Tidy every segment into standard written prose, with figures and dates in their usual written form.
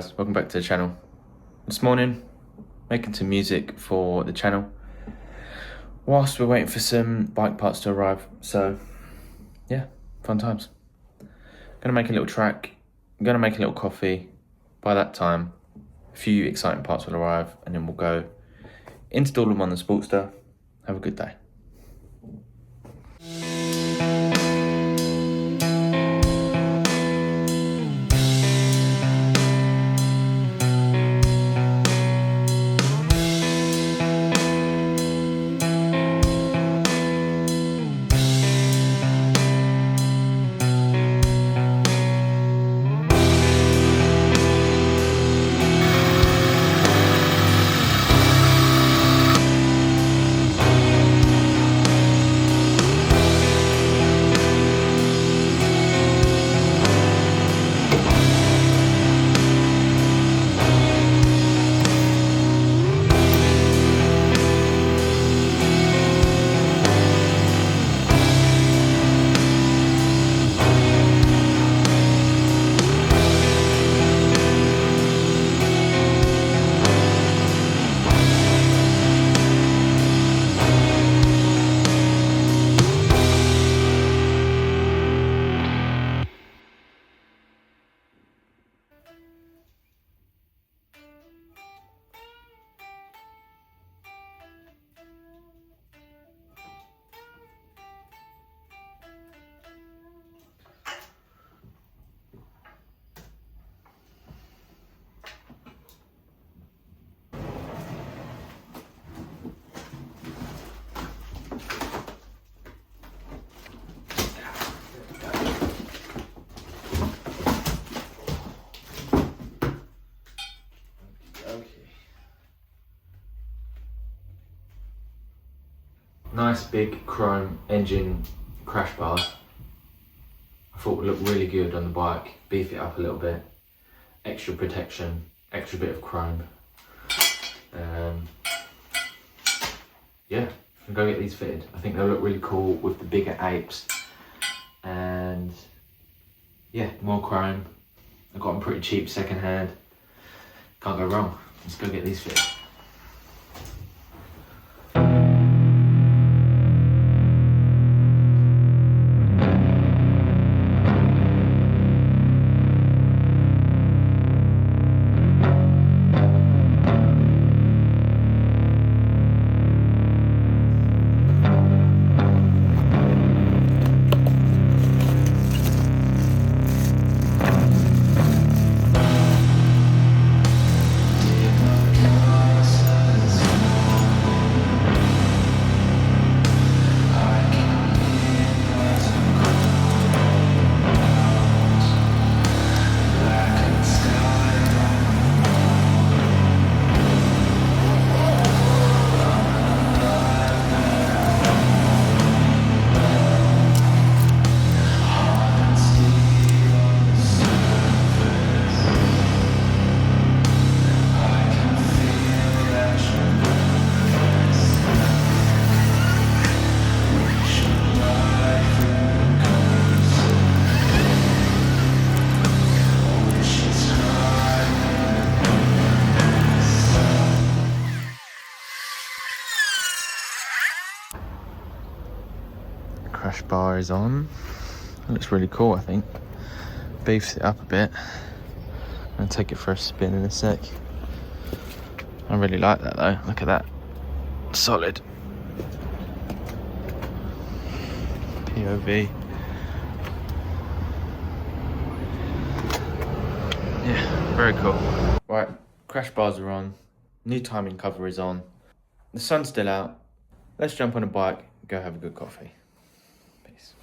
guys, welcome back to the channel. This morning, making some music for the channel whilst we're waiting for some bike parts to arrive. So yeah, fun times. Gonna make a little track, I'm gonna make a little coffee. By that time, a few exciting parts will arrive and then we'll go install them on the Sportster. Have a good day. Nice big chrome engine crash bars. I thought would look really good on the bike, beef it up a little bit, extra protection, extra bit of chrome. Yeah, I'm gonna go get these fitted. I think they'll look really cool with the bigger apes. And yeah, more chrome. I got them pretty cheap second hand. Can't go wrong. Let's go get these fitted. Crash bar is on. It looks really cool, I think. Beefs it up a bit. I'm gonna take it for a spin in a sec. I really like that though. Look at that. Solid. POV. Yeah, very cool. Right, crash bars are on. New timing cover is on. The sun's still out. Let's jump on a bike, go have a good coffee. Peace.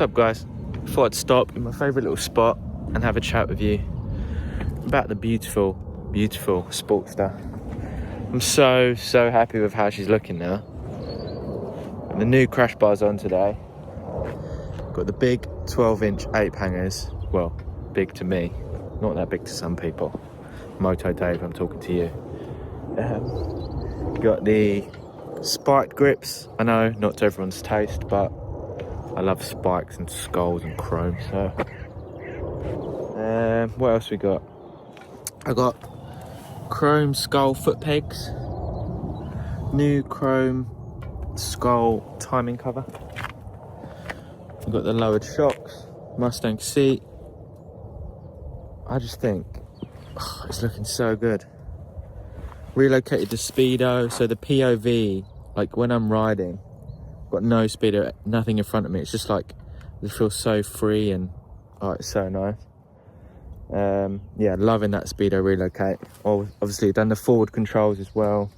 up, guys? Thought I'd stop in my favourite little spot and have a chat with you about the beautiful, beautiful Sportster. I'm so happy with how she's looking now. The new crash bar's on today. Got the big 12-inch ape hangers. Well, big to me, not that big to some people. Moto Dave, I'm talking to you. Got the spiked grips. I know, not to everyone's taste, but I love spikes and skulls and chrome. So, what else we got? I got chrome skull foot pegs, new chrome skull timing cover. We've got the lowered shocks, Mustang seat. I just think it's looking so good. Relocated the speedo, so the POV, like when I'm riding, got no speedo, nothing in front of me. It's just like it feels so free and it's so nice. Yeah, loving that speedo relocate. Obviously done the forward controls as well.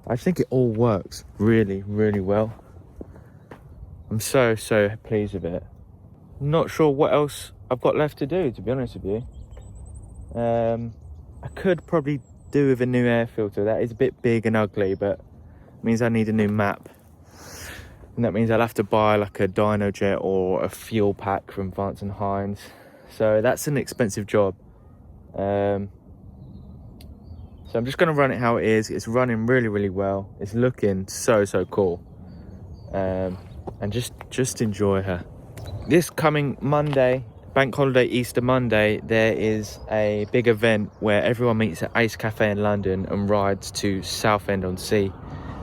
I think it all works really well. I'm so pleased with it. Not sure what else I've got left to do, to be honest with you. I could probably do with a new air filter. That is a bit big and ugly, but it means I need a new map. And that means I'll have to buy like a dyno jet or a fuel pack from Vance and Hines. So that's an expensive job. So I'm just going to run it how it is. It's running really well. It's looking so cool. And just enjoy her. This coming Monday, Bank Holiday Easter Monday, there is a big event where everyone meets at Ace Cafe in London and rides to Southend-on-Sea.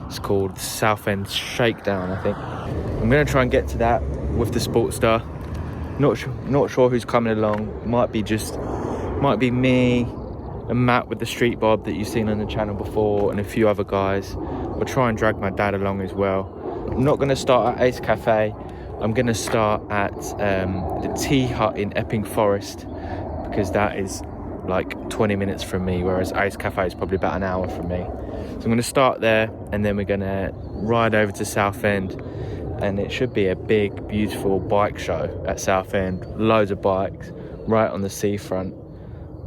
It's called Southend Shakedown, I think. I'm going to try and get to that with the Sportster. Not sure who's coming along. Might be me and Matt with the Street Bob that you've seen on the channel before, and a few other guys. I'll try and drag my dad along as well. I'm not going to start at Ace Cafe. I'm going to start at the Tea Hut in Epping Forest, because that is like 20 minutes from me, whereas Ace Cafe is probably about an hour from me. So I'm going to start there, and then we're going to ride over to Southend, and it should be a big, beautiful bike show at Southend. Loads of bikes right on the seafront.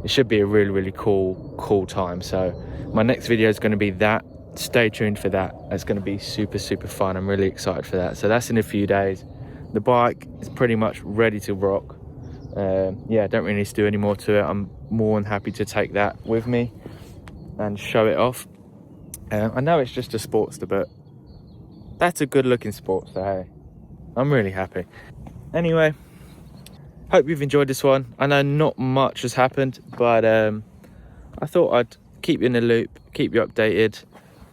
It should be a really cool time. So my next video is going to be that. Stay tuned for that. It's going to be super fun. I'm really excited for that. So that's in a few days. The bike is pretty much ready to rock. Yeah, I don't really need to do any more to it. I'm more than happy to take that with me and show it off. I know it's just a Sportster, but that's a good looking Sportster, hey. I'm really happy. Anyway, hope you've enjoyed this one. I know not much has happened, but I thought I'd keep you in the loop, keep you updated.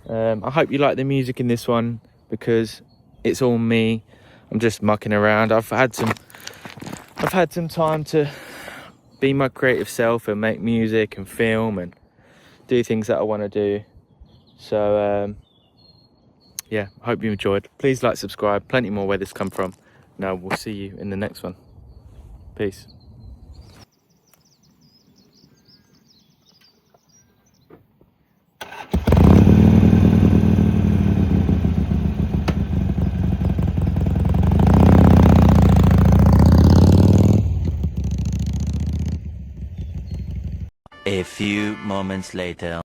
I hope you like the music in this one, because it's all me. I'm just mucking around. I've had some time to be my creative self and make music and film and do things that I want to do. So yeah, hope you enjoyed. Please like, subscribe. Plenty more where this come from. Now we'll see you in the next one. Peace. A few moments later.